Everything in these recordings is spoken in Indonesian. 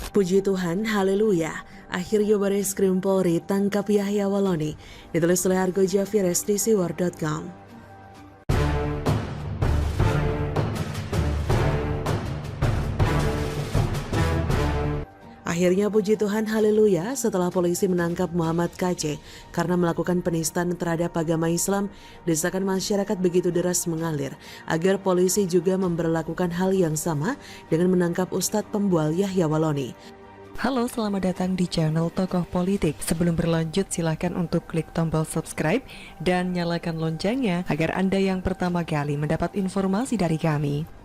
Puji Tuhan, haleluya. Akhirnya Barreskrim Polri tangkap Yahya Waloni. Ditulis oleh Argo Javires di siwar.com. Akhirnya puji Tuhan, haleluya, setelah polisi menangkap Muhammad KC karena melakukan penistaan terhadap agama Islam, desakan masyarakat begitu deras mengalir agar polisi juga memberlakukan hal yang sama dengan menangkap Ustadz pembual Yahya Waloni. Halo, selamat datang di channel Tokoh Politik. Sebelum berlanjut, silakan untuk klik tombol subscribe dan nyalakan loncengnya agar Anda yang pertama kali mendapat informasi dari kami.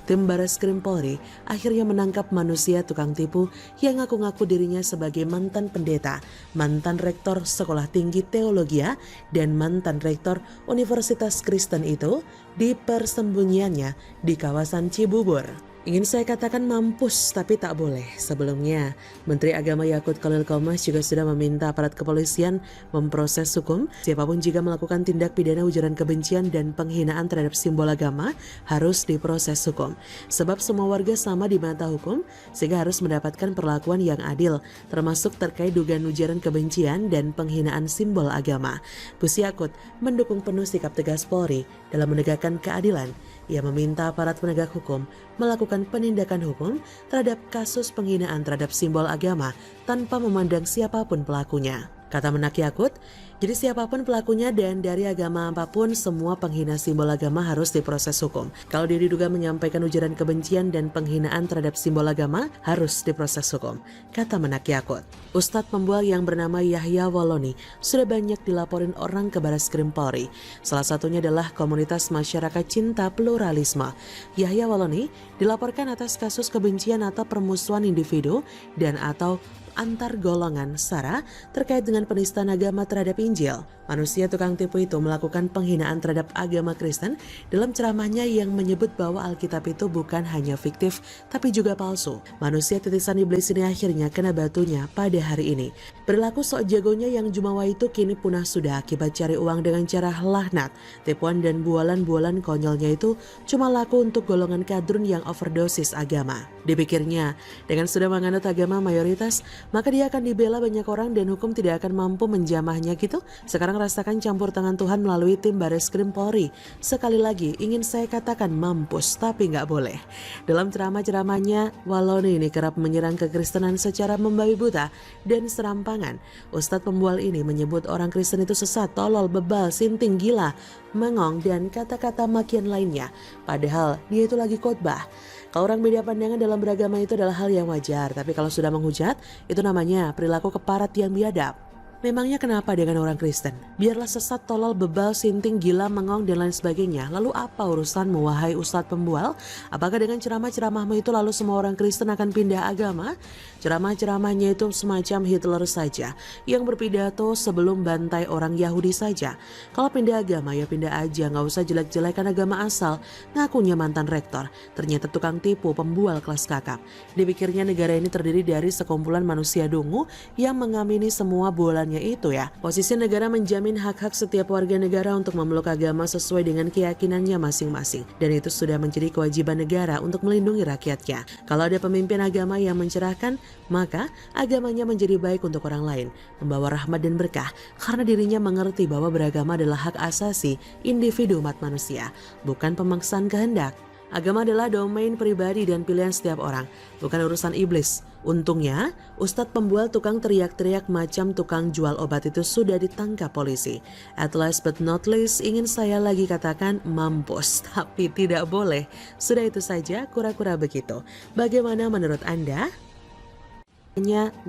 Tim Barreskrim Polri akhirnya menangkap manusia tukang tipu yang ngaku-ngaku dirinya sebagai mantan pendeta, mantan rektor Sekolah Tinggi Teologia, dan mantan rektor Universitas Kristen itu di persembunyiannya di kawasan Cibubur. Ingin saya katakan mampus, tapi tak boleh. Sebelumnya, Menteri Agama Yakut Khalil Qomas juga sudah meminta aparat kepolisian memproses hukum. Siapapun jika melakukan tindak pidana ujaran kebencian dan penghinaan terhadap simbol agama harus diproses hukum. Sebab semua warga sama di mata hukum, sehingga harus mendapatkan perlakuan yang adil, termasuk terkait dugaan ujaran kebencian dan penghinaan simbol agama. Gus Yakut mendukung penuh sikap tegas Polri dalam menegakkan keadilan. Ia meminta aparat penegak hukum melakukan penindakan hukum terhadap kasus penghinaan terhadap simbol agama tanpa memandang siapapun pelakunya. Kata Menak Yakut, jadi siapapun pelakunya dan dari agama apapun, semua penghina simbol agama harus diproses hukum. Kalau dia diduga menyampaikan ujaran kebencian dan penghinaan terhadap simbol agama, harus diproses hukum. Kata Menak Yakut. Ustadz pembual yang bernama Yahya Waloni sudah banyak dilaporin orang ke Barreskrim Polri. Salah satunya adalah komunitas masyarakat cinta pluralisme. Yahya Waloni dilaporkan atas kasus kebencian atau permusuhan individu dan atau antar golongan SARA terkait dengan penistaan agama terhadap Injil. Manusia tukang tipu itu melakukan penghinaan terhadap agama Kristen dalam ceramahnya yang menyebut bahwa Alkitab itu bukan hanya fiktif tapi juga palsu. Manusia titisan iblis ini akhirnya kena batunya pada hari ini. Perilaku sok jagonya yang jumawa itu kini punah sudah akibat cari uang dengan cara laknat. Tipuan dan bualan-bualan konyolnya itu cuma laku untuk golongan kadrun yang overdosis agama. Dipikirnya, dengan sudah menganut agama mayoritas, maka dia akan dibela banyak orang dan hukum tidak akan mampu menjamahnya gitu. Sekarang rasakan campur tangan Tuhan melalui tim Barreskrim Polri. Sekali lagi ingin saya katakan mampus, tapi nggak boleh. Dalam ceramah-ceramahnya, Waloni ini kerap menyerang kekristenan secara membabi buta dan serampangan. Ustadz pembual ini menyebut orang Kristen itu sesat, tolol, bebal, sinting, gila, mengong, dan kata-kata makian lainnya. Padahal dia itu lagi khotbah. Kalau orang beda pandangan dalam beragama itu adalah hal yang wajar, tapi kalau sudah menghujat, itu namanya perilaku keparat yang biadab. Memangnya kenapa dengan orang Kristen? Biarlah sesat, tolol, bebal, sinting, gila, mengong, dan lain sebagainya. Lalu apa urusanmu, wahai Ustadz pembual? Apakah dengan ceramah-ceramahmu itu lalu semua orang Kristen akan pindah agama? Ceramah-ceramahnya itu semacam Hitler saja, yang berpidato sebelum bantai orang Yahudi saja. Kalau pindah agama ya pindah aja, gak usah jelek-jelekan agama asal. Ngakunya mantan rektor, ternyata tukang tipu, pembual kelas kakap. Dipikirnya negara ini terdiri dari sekumpulan manusia dungu yang mengamini semua bualan itu ya. Posisi negara menjamin hak-hak setiap warga negara untuk memeluk agama sesuai dengan keyakinannya masing-masing. Dan itu sudah menjadi kewajiban negara untuk melindungi rakyatnya. Kalau ada pemimpin agama yang mencerahkan, maka agamanya menjadi baik untuk orang lain, membawa rahmat dan berkah karena dirinya mengerti bahwa beragama adalah hak asasi individu umat manusia, bukan pemaksaan kehendak. Agama adalah domain pribadi dan pilihan setiap orang, bukan urusan iblis. Untungnya, Ustadz pembual tukang teriak-teriak macam tukang jual obat itu sudah ditangkap polisi. At last but not least, ingin saya lagi katakan mampus, tapi tidak boleh. Sudah itu saja, kura-kura begitu. Bagaimana menurut Anda?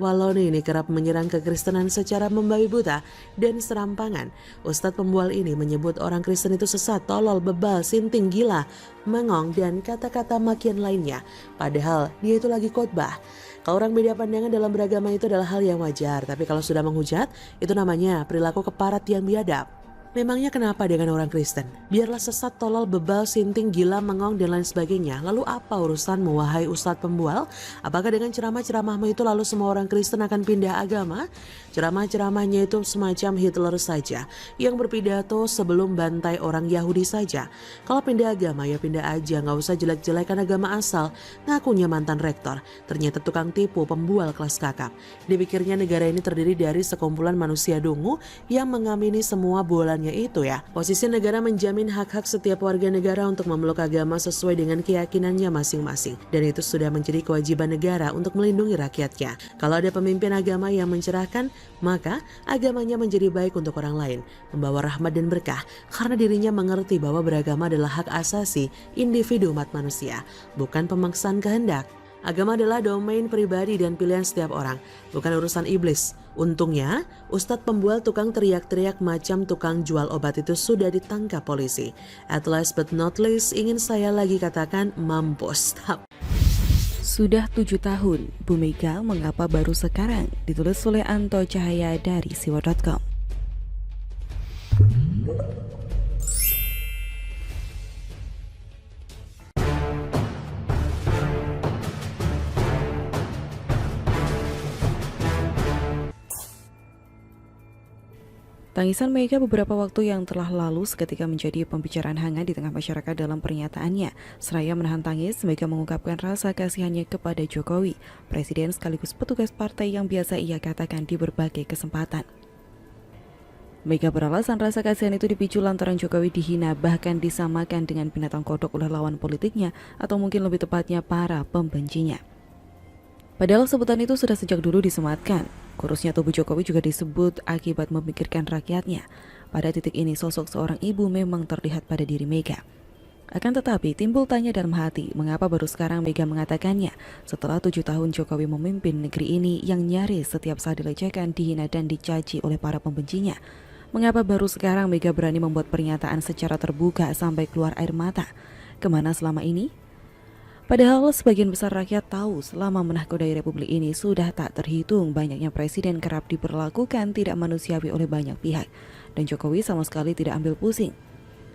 Waloni ini kerap menyerang kekristenan secara membabi buta dan serampangan. Ustadz pembual ini menyebut orang Kristen itu sesat, tolol, bebal, sinting, gila, mengong, dan kata-kata makian lainnya. Padahal dia itu lagi khotbah. Kalau orang beda pandangan dalam beragama itu adalah hal yang wajar, tapi kalau sudah menghujat, itu namanya perilaku keparat yang biadab. Memangnya kenapa dengan orang Kristen? Biarlah sesat, tolol, bebal, sinting, gila, mengong, dan lain sebagainya. Lalu apa urusanmu, wahai Ustadz pembual? Apakah dengan ceramah-ceramahmu itu lalu semua orang Kristen akan pindah agama? Ceramah-ceramahnya itu semacam Hitler saja, yang berpidato sebelum bantai orang Yahudi saja. Kalau pindah agama ya pindah aja, gak usah jelek-jelekan agama asal. Ngakunya mantan rektor, ternyata tukang tipu, pembual kelas kakap. Dipikirnya negara ini terdiri dari sekumpulan manusia dungu yang mengamini semua bualannya itu ya. Posisi negara menjamin hak-hak setiap warga negara untuk memeluk agama sesuai dengan keyakinannya masing-masing. Dan itu sudah menjadi kewajiban negara untuk melindungi rakyatnya. Kalau ada pemimpin agama yang mencerahkan, maka agamanya menjadi baik untuk orang lain, membawa rahmat dan berkah karena dirinya mengerti bahwa beragama adalah hak asasi individu umat manusia, bukan pemaksaan kehendak. Agama adalah domain pribadi dan pilihan setiap orang, bukan urusan iblis. Untungnya, Ustadz pembual tukang teriak-teriak macam tukang jual obat itu sudah ditangkap polisi. At last but not least, ingin saya lagi katakan mampus. Sudah 7 tahun, Bu Mega mengapa baru sekarang? Ditulis oleh Anto Cahaya dari siwa.com. Tangisan Mega beberapa waktu yang telah lalu seketika menjadi pembicaraan hangat di tengah masyarakat dalam pernyataannya. Seraya menahan tangis, Mega mengungkapkan rasa kasihannya kepada Jokowi, presiden sekaligus petugas partai yang biasa ia katakan di berbagai kesempatan. Mega beralasan rasa kasihan itu dipicu lantaran Jokowi dihina bahkan disamakan dengan binatang kodok oleh lawan politiknya atau mungkin lebih tepatnya para pembencinya. Padahal sebutan itu sudah sejak dulu disematkan. Kurusnya tubuh Jokowi juga disebut akibat memikirkan rakyatnya. Pada titik ini sosok seorang ibu memang terlihat pada diri Mega. Akan tetapi timbul tanya dalam hati, mengapa baru sekarang Mega mengatakannya setelah 7 tahun Jokowi memimpin negeri ini yang nyaris setiap saat dilecehkan, dihina dan dicaci oleh para pembencinya. Mengapa baru sekarang Mega berani membuat pernyataan secara terbuka sampai keluar air mata? Kemana selama ini? Padahal sebagian besar rakyat tahu selama menahkodai republik ini sudah tak terhitung banyaknya presiden kerap diperlakukan tidak manusiawi oleh banyak pihak. Dan Jokowi sama sekali tidak ambil pusing.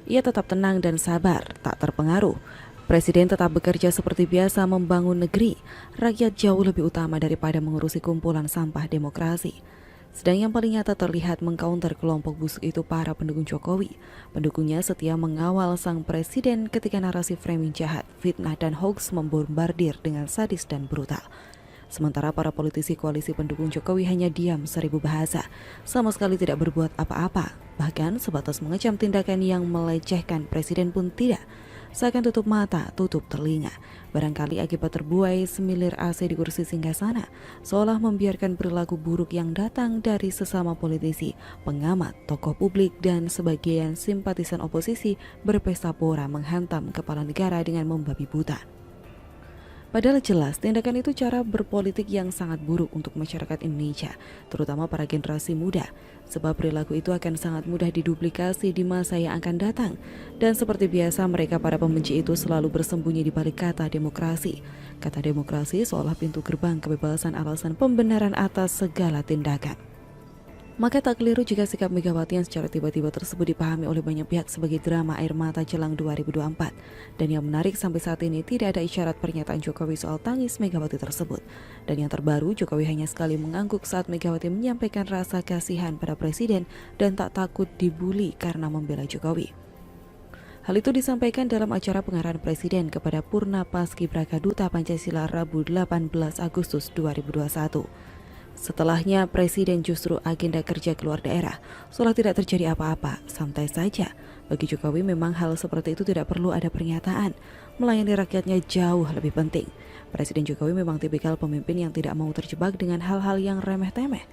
Ia tetap tenang dan sabar, tak terpengaruh. Presiden tetap bekerja seperti biasa membangun negeri. Rakyat jauh lebih utama daripada mengurusi kumpulan sampah demokrasi. Sedang yang paling nyata terlihat mengcounter kelompok busuk itu para pendukung Jokowi. Pendukungnya setia mengawal sang presiden ketika narasi framing jahat, fitnah dan hoax membombardir dengan sadis dan brutal. Sementara para politisi koalisi pendukung Jokowi hanya diam 1000 bahasa, sama sekali tidak berbuat apa-apa. Bahkan sebatas mengecam tindakan yang melecehkan presiden pun tidak. Seakan tutup mata, tutup telinga. Barangkali akibat terbuai semilir AC di kursi singgasana, seolah membiarkan perilaku buruk yang datang dari sesama politisi, pengamat, tokoh publik, dan sebagian simpatisan oposisi berpesta pora menghantam kepala negara dengan membabi buta. Padahal jelas tindakan itu cara berpolitik yang sangat buruk untuk masyarakat Indonesia, terutama para generasi muda, sebab perilaku itu akan sangat mudah diduplikasi di masa yang akan datang. Dan seperti biasa mereka para pembenci itu selalu bersembunyi di balik kata demokrasi. Kata demokrasi seolah pintu gerbang kebebasan alasan pembenaran atas segala tindakan. Maka tak keliru jika sikap Megawati yang secara tiba-tiba tersebut dipahami oleh banyak pihak sebagai drama air mata jelang 2024. Dan yang menarik sampai saat ini tidak ada isyarat pernyataan Jokowi soal tangis Megawati tersebut. Dan yang terbaru Jokowi hanya sekali mengangguk saat Megawati menyampaikan rasa kasihan pada presiden dan tak takut dibully karena membela Jokowi. Hal itu disampaikan dalam acara pengarahan presiden kepada Purna Paskibraka Duta Pancasila Rabu 18 Agustus 2021. Setelahnya, Presiden justru agenda kerja keluar daerah, seolah tidak terjadi apa-apa, santai saja. Bagi Jokowi memang hal seperti itu tidak perlu ada pernyataan, melayani rakyatnya jauh lebih penting. Presiden Jokowi memang tipikal pemimpin yang tidak mau terjebak dengan hal-hal yang remeh-temeh.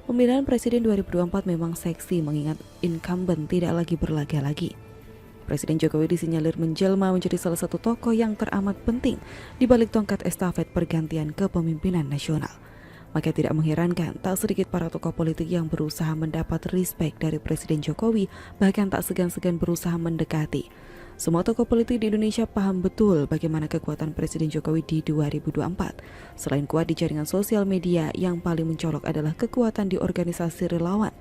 Pemilihan Presiden 2024 memang seksi mengingat incumbent tidak lagi berlaga lagi. Presiden Jokowi disinyalir menjelma menjadi salah satu tokoh yang teramat penting di balik tongkat estafet pergantian kepemimpinan nasional. Maka tidak mengherankan tak sedikit para tokoh politik yang berusaha mendapat respek dari Presiden Jokowi, bahkan tak segan-segan berusaha mendekati. Semua tokoh politik di Indonesia paham betul bagaimana kekuatan Presiden Jokowi di 2024. Selain kuat di jaringan sosial media, yang paling mencolok adalah kekuatan di organisasi relawan.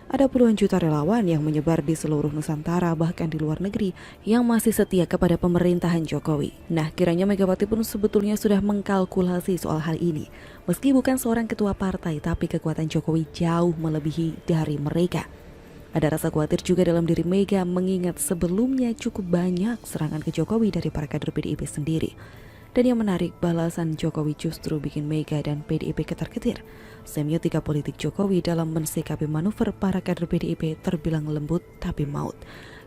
Ada puluhan juta relawan yang menyebar di seluruh Nusantara bahkan di luar negeri yang masih setia kepada pemerintahan Jokowi. Nah, kiranya Megawati pun sebetulnya sudah mengkalkulasi soal hal ini. Meski bukan seorang ketua partai, tapi kekuatan Jokowi jauh melebihi dari mereka. Ada rasa khawatir juga dalam diri Mega mengingat sebelumnya cukup banyak serangan ke Jokowi dari para kader PDIP sendiri. Dan yang menarik, balasan Jokowi justru bikin Mega dan PDIP ketar-ketir. Semiotika politik Jokowi dalam mensikapi manuver para kader PDIP terbilang lembut tapi maut.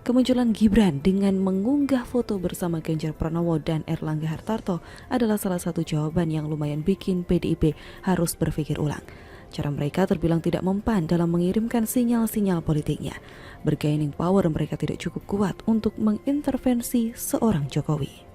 Kemunculan Gibran dengan mengunggah foto bersama Ganjar Pranowo dan Erlangga Hartarto adalah salah satu jawaban yang lumayan bikin PDIP harus berpikir ulang. Cara mereka terbilang tidak mempan dalam mengirimkan sinyal-sinyal politiknya. Bergaining power mereka tidak cukup kuat untuk mengintervensi seorang Jokowi.